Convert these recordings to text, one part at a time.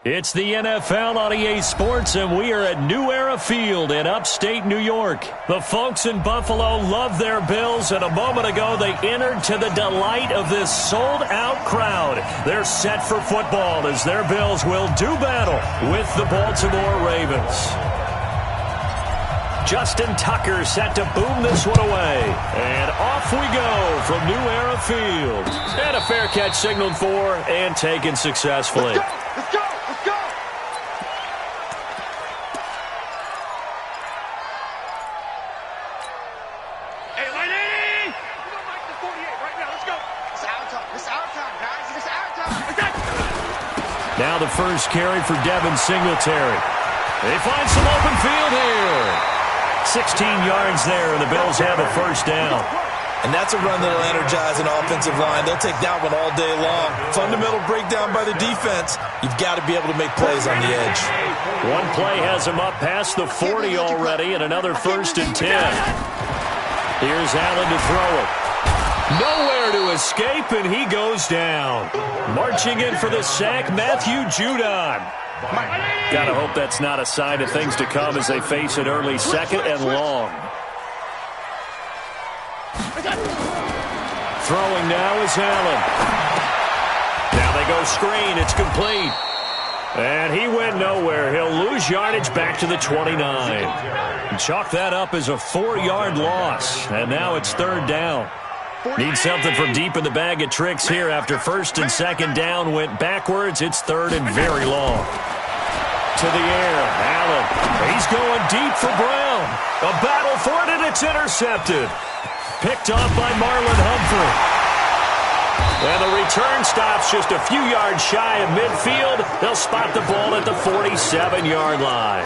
It's the NFL on EA Sports, and we are at New Era Field in upstate New York. The folks in Buffalo love their Bills, and a moment ago they entered to the delight of this sold-out crowd. They're set for football as their Bills will do battle with the Baltimore Ravens. Justin Tucker set to boom this one away. And off we go from New Era Field. And a fair catch signaled for and taken successfully. Let's go! Hey, lady! We're going to make the 48 right now. Let's go. It's our time. It's our time, guys. It's our time. Now the first carry for Devin Singletary. They find some open field here. 16 yards there, and the Bills have a first down. And that's a run that'll energize an offensive line. They'll take that one all day long. Fundamental breakdown by the defense. You've got to be able to make plays on the edge. One play has him up past the 40 already, and another first and 10. Here's Allen to throw it. Nowhere to escape, and he goes down. Marching in for the sack, Matthew Judon. Gotta hope that's not a sign of things to come as they face an early second and long. Throwing now is Allen. Now they go screen. It's complete. And he went nowhere. He'll lose yardage back to the 29. And chalk that up as a 4-yard loss. And now it's third down. Need something from deep in the bag of tricks here after first and second down went backwards. It's third and very long. To the air, Allen. He's going deep for Brown. A battle for it, and it's intercepted. Picked off by Marlon Humphrey. And the return stops just a few yards shy of midfield. They'll spot the ball at the 47-yard line.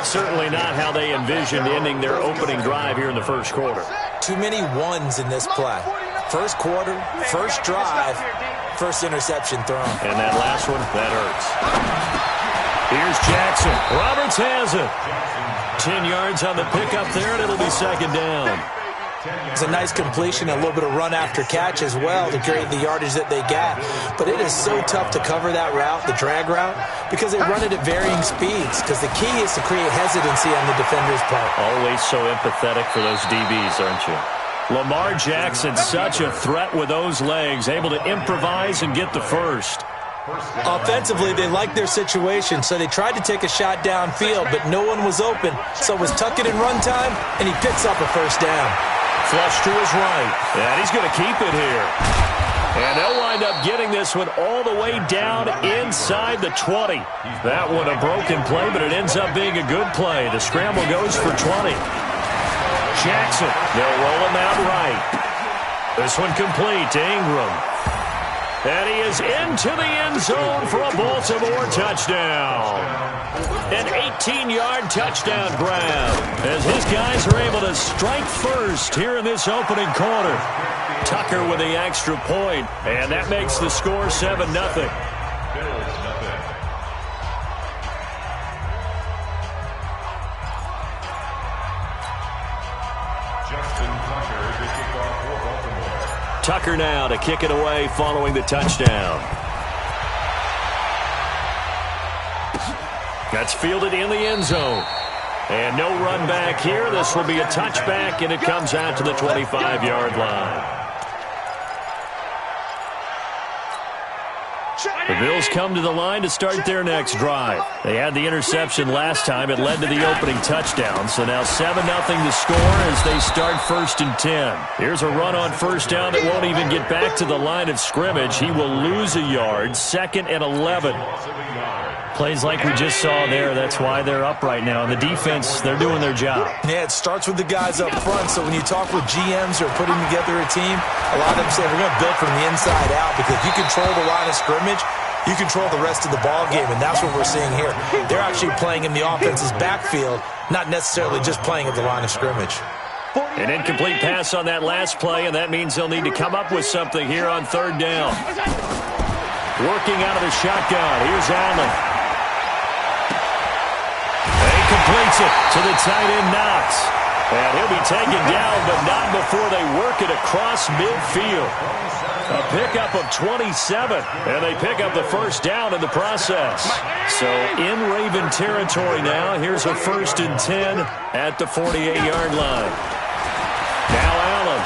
Certainly not how they envisioned ending their opening drive here in the first quarter. Too many ones in this play. First quarter, first drive, first interception thrown. And that last one, that hurts. Here's Jackson. Roberts has it. 10 yards on the pickup there, and it'll be second down. It's a nice completion, a little bit of run after catch as well to create the yardage that they got. But it is so tough to cover that route, the drag route, because they run it at varying speeds. Because the key is to create hesitancy on the defender's part. Always so empathetic for those DBs, aren't you? Lamar Jackson, such a threat with those legs, able to improvise and get the first. Offensively, they liked their situation, so they tried to take a shot downfield, but no one was open. So it was tuck it in run time, and he picks up a first down. Flush to his right, and he's going to keep it here. And they'll wind up getting this one all the way down inside the 20. That one a broken play, but it ends up being a good play. The scramble goes for 20. Jackson, they'll roll him out right. This one complete to Ingram. And he is into the end zone for a Baltimore touchdown. An 18-yard touchdown grab as his guys are able to strike first here in this opening quarter. Tucker with the extra point, and that makes the score 7-0. Tucker now to kick it away following the touchdown. That's fielded in the end zone. And no run back here. This will be a touchback, and it comes out to the 25-yard line. The Bills come to the line to start their next drive. They had the interception last time. It led to the opening touchdown. So now 7-0 to score as they start first and 10. Here's a run on first down that won't even get back to the line of scrimmage. He will lose a yard. 2nd and 11. Plays like we just saw there. That's why they're up right now. And the defense, they're doing their job. Yeah, it starts with the guys up front. So when you talk with GMs or putting together a team, a lot of them say we're going to build from the inside out, because if you control the line of scrimmage, you control the rest of the ball game, and that's what we're seeing here. They're actually playing in the offense's backfield, not necessarily just playing at the line of scrimmage. An incomplete pass on that last play, and that means they'll need to come up with something here on third down. Working out of the shotgun. Here's Allen. He completes it to the tight end, Knox. And he'll be taken down, but not before they work it across midfield. A pickup of 27, and they pick up the first down in the process. So in Raven territory now, here's a 1st and 10 at the 48-yard line. Now Allen,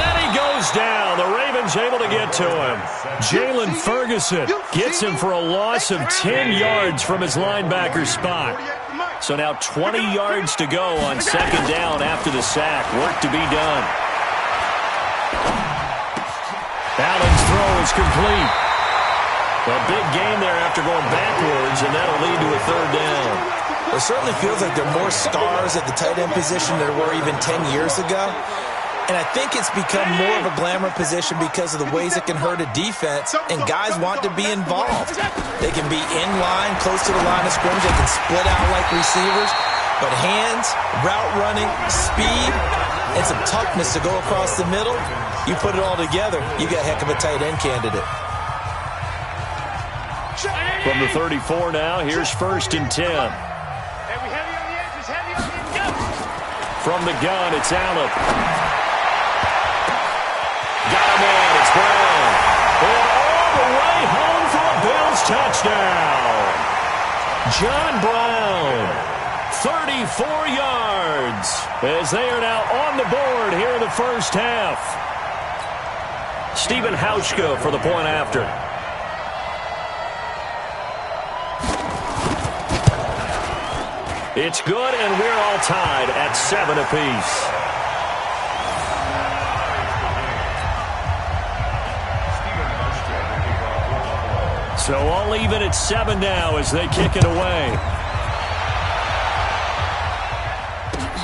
and he goes down. The Ravens able to get to him. Jalen Ferguson gets him for a loss of 10 yards from his linebacker spot. So now 20 yards to go on 2nd down after the sack. Work to be done. Allen's throw is complete. A big gain there after going backwards, and that'll lead to a 3rd down. It certainly feels like there are more stars at the tight end position than there were even 10 years ago. And I think it's become more of a glamour position because of the ways it can hurt a defense, and guys want to be involved. They can be in line, close to the line of scrimmage. They can split out like receivers. But hands, route running, speed, and some toughness to go across the middle, you put it all together, you got a heck of a tight end candidate. From the 34 now, here's 1st and 10. From the gun, it's Allen. Got him in, it's Brown. And all the way home for a Bills touchdown. John Brown. 34 yards as they are now on the board here in the first half. Stephen Hauschka for the point after. It's good, and we're all tied at 7 apiece. So all even at 7 now as they kick it away.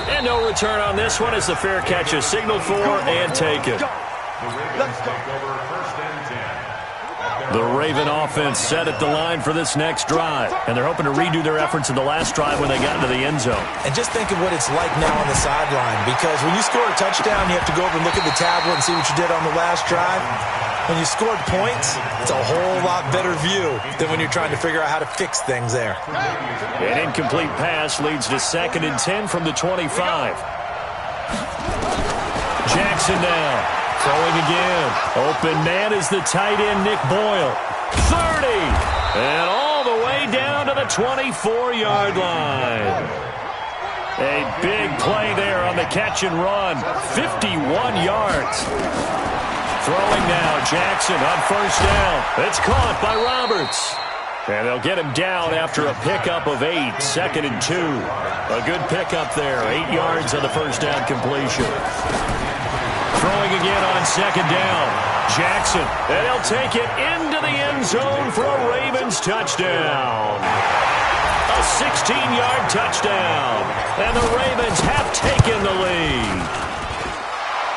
And no return on this one as the fair catch is signaled for and taken. The Raven offense set at the line for this next drive, and they're hoping to redo their efforts in the last drive when they got into the end zone. And just think of what it's like now on the sideline, because when you score a touchdown, you have to go over and look at the tablet and see what you did on the last drive. When you scored points, it's a whole lot better view than when you're trying to figure out how to fix things there. An incomplete pass leads to 2nd and 10 from the 25. Jackson now. Throwing again. Open man is the tight end, Nick Boyle. 30. And all the way down to the 24-yard line. A big play there on the catch and run. 51 yards. Throwing now, Jackson on 1st down. It's caught by Roberts. And they'll get him down after a pickup of 8. 2nd and 2. A good pickup there. 8 yards on the 1st down completion. Throwing again on 2nd down. Jackson, and he'll take it into the end zone for a Ravens touchdown. A 16-yard touchdown. And the Ravens have taken the lead.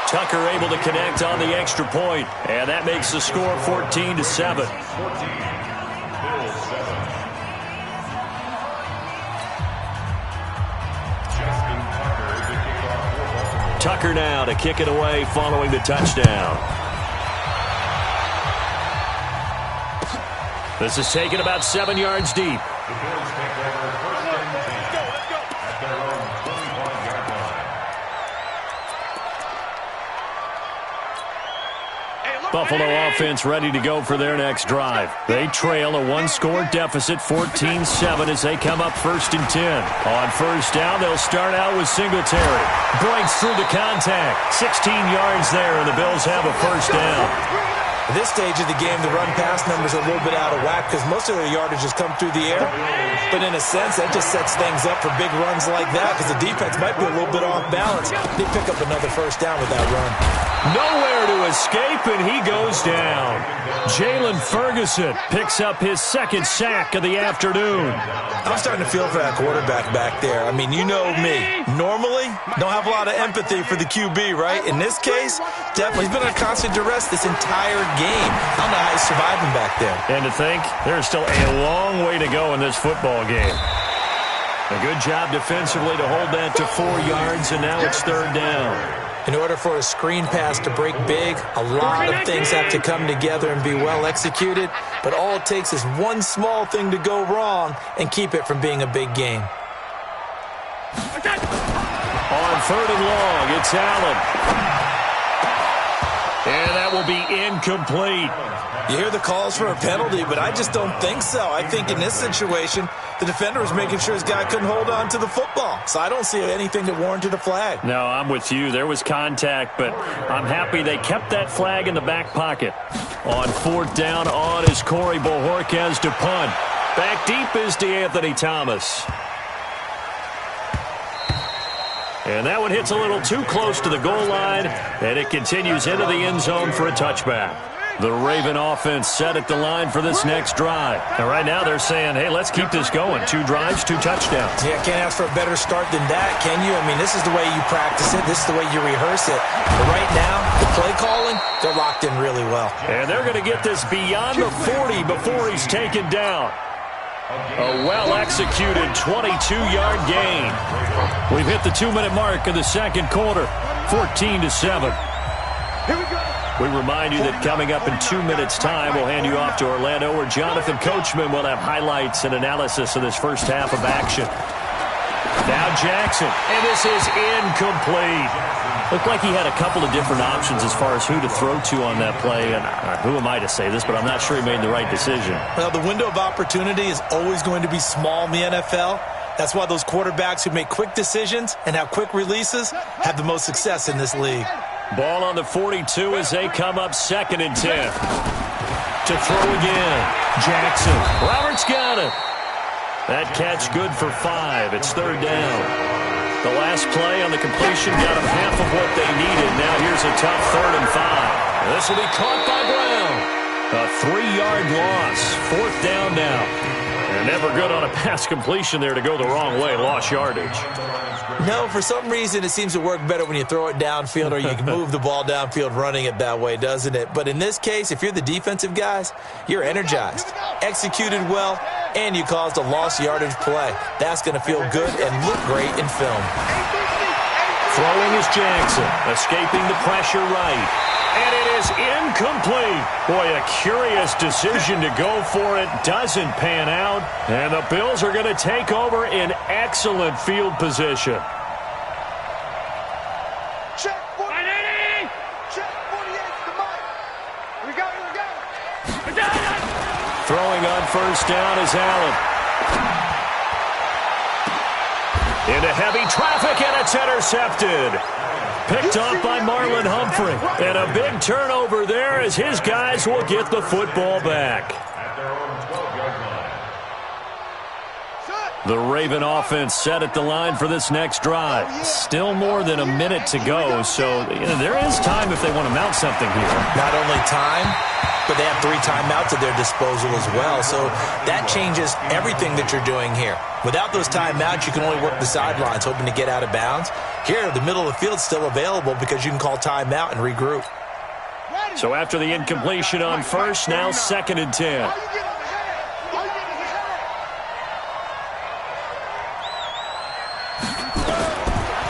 Tucker able to connect on the extra point, and that makes the score 14-7. Tucker now to kick it away following the touchdown. This is taken about 7 yards deep. Buffalo offense ready to go for their next drive. They trail a 1-score deficit, 14-7, as they come up 1st and 10. On 1st down, they'll start out with Singletary. Breaks through the contact. 16 yards there, and the Bills have a 1st down. At this stage of the game, the run-pass numbers are a little bit out of whack because most of their yardage has come through the air. But in a sense, that just sets things up for big runs like that because the defense might be a little bit off balance. They pick up another 1st down with that run. Nowhere to escape, and he goes down. Jalen Ferguson picks up his 2nd sack of the afternoon. I'm starting to feel for that quarterback back there. I mean, you know me. Normally, don't have a lot of empathy for the QB, right? In this case, definitely. He's been under constant duress this entire game. I don't know how he's surviving back there. And to think, there's still a long way to go in this football game. A good job defensively to hold that to 4 yards, and now it's 3rd down. In order for a screen pass to break big, a lot of things have to come together and be well executed, but all it takes is one small thing to go wrong and keep it from being a big game. On 3rd and long, it's Allen. And that will be incomplete. You hear the calls for a penalty, but I just don't think so. I think in this situation, the defender was making sure his guy couldn't hold on to the football. So I don't see anything that warranted a flag. No, I'm with you. There was contact, but I'm happy they kept that flag in the back pocket. On fourth down, on is Corey Bojorquez to punt. Back deep is DeAnthony Thomas. And that one hits a little too close to the goal line, and it continues into the end zone for a touchback. The Raven offense set at the line for this next drive. And right now they're saying, hey, let's keep this going. 2 drives, 2 touchdowns. Yeah, can't ask for a better start than that, can you? I mean, this is the way you practice it. This is the way you rehearse it. But right now, the play calling, they're locked in really well. And they're going to get this beyond the 40 before he's taken down. A well-executed 22-yard gain. We've hit the 2-minute mark of the second quarter, 14-7. Here we go. We remind you that coming up in 2 minutes' time, we'll hand you off to Orlando, where Jonathan Coachman will have highlights and analysis of this first half of action. Now Jackson, and this is incomplete. Looked like he had a couple of different options as far as who to throw to on that play. And who am I to say this, but I'm not sure he made the right decision. Well, the window of opportunity is always going to be small in the NFL. That's why those quarterbacks who make quick decisions and have quick releases have the most success in this league. Ball on the 42 as they come up 2nd and 10. To throw again. Jackson. Roberts got it. That catch good for 5. It's 3rd down. The last play on the completion got them half of what they needed. Now here's a tough 3rd and 5. This will be caught by Brown. A 3-yard loss. 4th down now. And never good on a pass completion there to go the wrong way. Lost yardage. No, for some reason it seems to work better when you throw it downfield or you can move the ball downfield running it that way, doesn't it? But in this case, if you're the defensive guys, you're energized, executed well, and you caused a lost yardage play. That's going to feel good and look great in film. Throwing is Jackson, escaping the pressure right. And it is incomplete. Boy, a curious decision to go for it. Doesn't pan out. And the Bills are going to take over in excellent field position. Check 180. Check 48. Come on. Here we go. Here we go. Throwing on first down is Allen. Into heavy traffic, and it's intercepted. Picked off by Marlon Humphrey. And a big turnover there as his guys will get the football back. The Raven offense set at the line for this next drive. Still more than a minute to go, so there is time if they want to mount something here. Not only time, but they have 3 timeouts at their disposal as well, so that changes everything that you're doing here. Without those timeouts, you can only work the sidelines, hoping to get out of bounds. Here, the middle of the field is still available because you can call timeout and regroup. So after the incompletion on first, now 2nd and 10.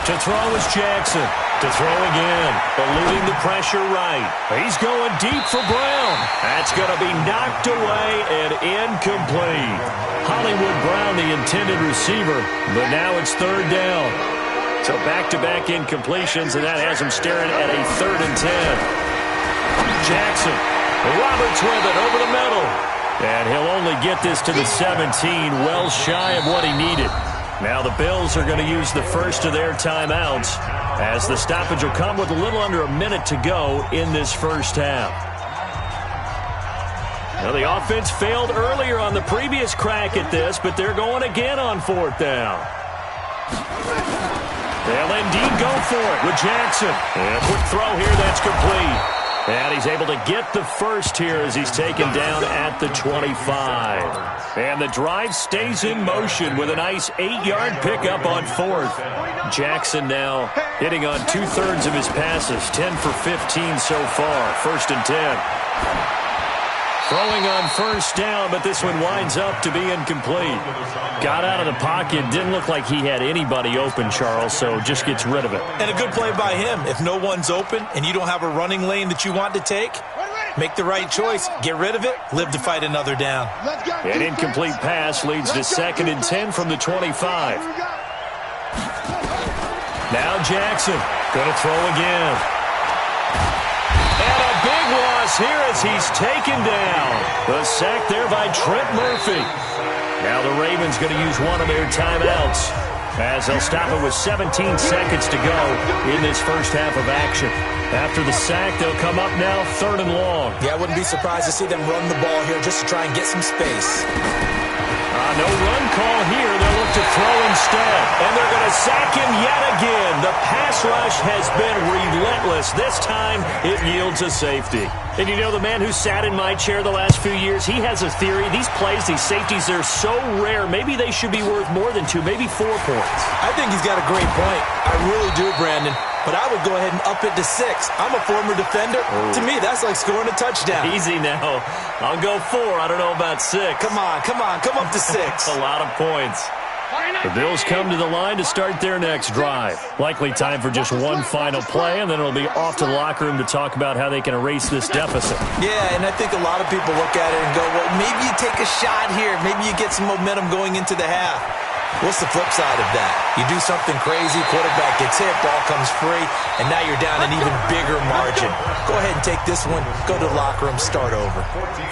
To throw is Jackson. To throw again. Eluding the pressure right. He's going deep for Brown. That's going to be knocked away and incomplete. Hollywood Brown, the intended receiver, but now it's 3rd down. So back-to-back incompletions, and that has him staring at a 3rd and 10. Jackson. Roberts with it over the middle. And he'll only get this to the 17, well shy of what he needed. Now the Bills are going to use the first of their timeouts as the stoppage will come with a little under a minute to go in this first half. Now the offense failed earlier on the previous crack at this, but they're going again on 4th down. They'll indeed go for it with Jackson. And a quick throw here that's complete. And he's able to get the first here as he's taken down at the 25. And the drive stays in motion with a nice 8-yard pickup on 4th. Jackson now hitting on 2/3 of his passes, 10 for 15 so far. 1st and 10. Throwing on first down, but this one winds up to be incomplete. Got out of the pocket, didn't look like he had anybody open, Charles, so just gets rid of it. And a good play by him. If no one's open and you don't have a running lane that you want to take, make the right choice. Get rid of it. Live to fight another down. An incomplete pass leads to 2nd and 10 from the 25. Now Jackson going to throw again. And a across here as he's taken down. The sack there by Trent Murphy. Now the Ravens going to use one of their timeouts as they'll stop it with 17 seconds to go in this first half of action. After the sack, they'll come up now 3rd and long. Yeah, I wouldn't be surprised to see them run the ball here just to try and get some space. No run call here. They'll look to throw instead. And they're going to sack him yet again. The pass rush has been relentless. This time, it yields a safety. And you know, the man who sat in my chair the last few years, he has a theory. These plays, these safeties, they're so rare. Maybe they should be worth more than 2, maybe 4 points. I think he's got a great point. I really do, Brandon. But I would go ahead and up it to 6. I'm a former defender. To me, that's like scoring a touchdown. Easy now. I'll go 4. I don't know about 6. Come on. Come up to 6. A lot of points. The Bills come to the line to start their next drive. Likely time for just one final play, and then it'll be off to the locker room to talk about how they can erase this deficit. Yeah, and I think a lot of people look at it and go, well, maybe you take a shot here. Maybe you get some momentum going into the half. What's the flip side of that? You do something crazy, quarterback gets hit, ball comes free, and now you're down an even bigger margin. Go ahead and take this one, go to the locker room, start over.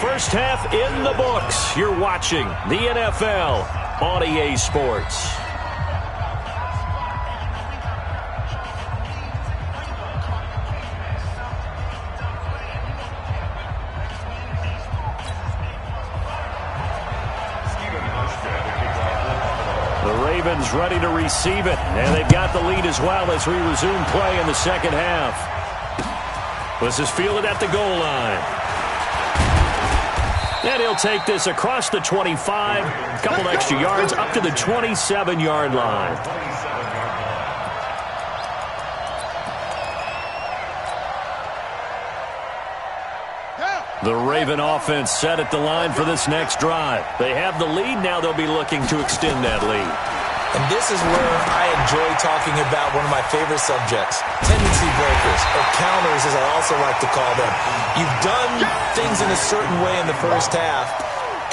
First half in the books. You're watching the NFL on EA Sports. Ravens ready to receive it, and they've got the lead as well as we resume play in the second half. This is fielded at the goal line. And he'll take this across the 25, a couple extra yards up to the 27-yard line. The Raven offense set at the line for this next drive. They have the lead. Now they'll be looking to extend that lead. And this is where I enjoy talking about one of my favorite subjects, tendency breakers, or counters as I also like to call them. You've done things in a certain way in the first half,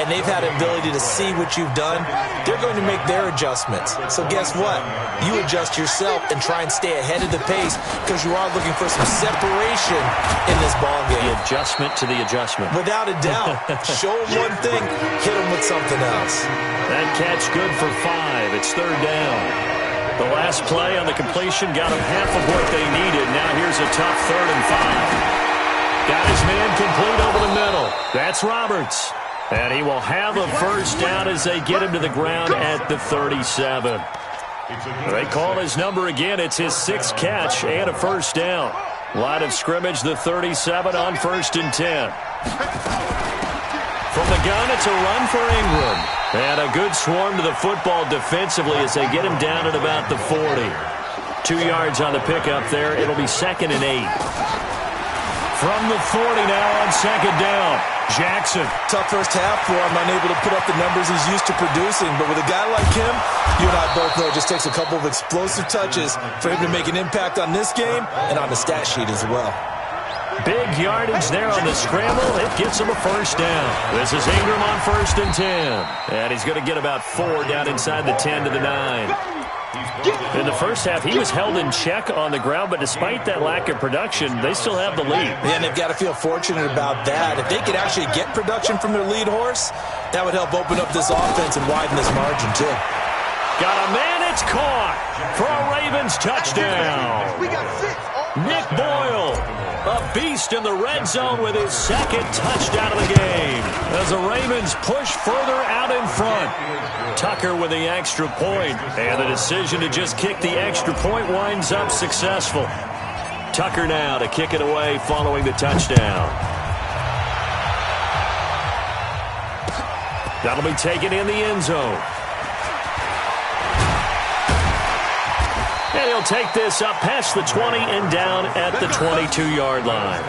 and they've had the ability to see what you've done. They're going to make their adjustments. So guess what? You adjust yourself and try and stay ahead of the pace because you are looking for some separation in this ballgame. The adjustment to the adjustment. Without a doubt. Show them one thing, hit them with something else. That catch good for 5. It's 3rd down. The last play on the completion got them half of what they needed. Now here's a tough 3rd and 5. Got his man complete over the middle. That's Roberts. And he will have a first down as they get him to the ground at the 37. They call his number again. It's his 6th catch and a first down. Line of scrimmage, the 37 on 1st and 10. From the gun, it's a run for Ingram. And a good swarm to the football defensively as they get him down at about the 40. 2 yards on the pickup there. It'll be 2nd and 8. From the 40 now on 2nd down. Jackson. Tough first half for him, unable to put up the numbers he's used to producing. But with a guy like him, you and I both know it just takes a couple of explosive touches for him to make an impact on this game and on the stat sheet as well. Big yardage there on the scramble. It gets him a first down. This is Ingram on 1st and 10. And he's going to get about 4 down inside the 10 to the 9. In the first half, he was held in check on the ground, but despite that lack of production, they still have the lead. And they've got to feel fortunate about that. If they could actually get production from their lead horse, that would help open up this offense and widen this margin, too. Got a man, it's caught for a Ravens touchdown. Nick Boyle, a beast in the red zone with his 2nd touchdown of the game. As the Ravens push further out in front. Tucker with the extra point, and the decision to just kick the extra point winds up successful. Tucker now to kick it away following the touchdown. That'll be taken in the end zone. And he'll take this up past the 20 and down at the 22-yard line.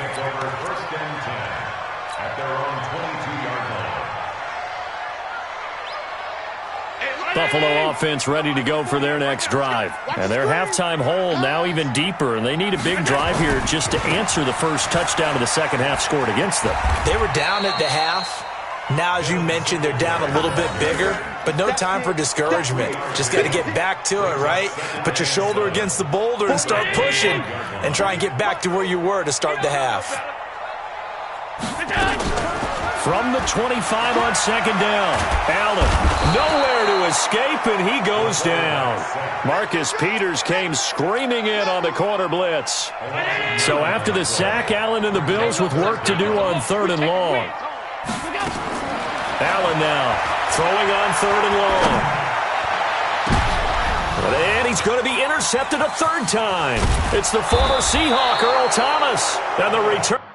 Buffalo offense ready to go for their next drive. And their halftime hole now even deeper, and they need a big drive here just to answer the first touchdown of the second half scored against them. They were down at the half. Now, as you mentioned, they're down a little bit bigger, but no time for discouragement. Just got to get back to it, right? Put your shoulder against the boulder and start pushing and try and get back to where you were to start the half. From the 25 on second down. Allen, nowhere to escape, and he goes down. Marcus Peters came screaming in on the corner blitz. So after the sack, Allen and the Bills with work to do on 3rd and long. Allen now throwing on 3rd and long. And he's going to be intercepted a 3rd time. It's the former Seahawk, Earl Thomas. And the return.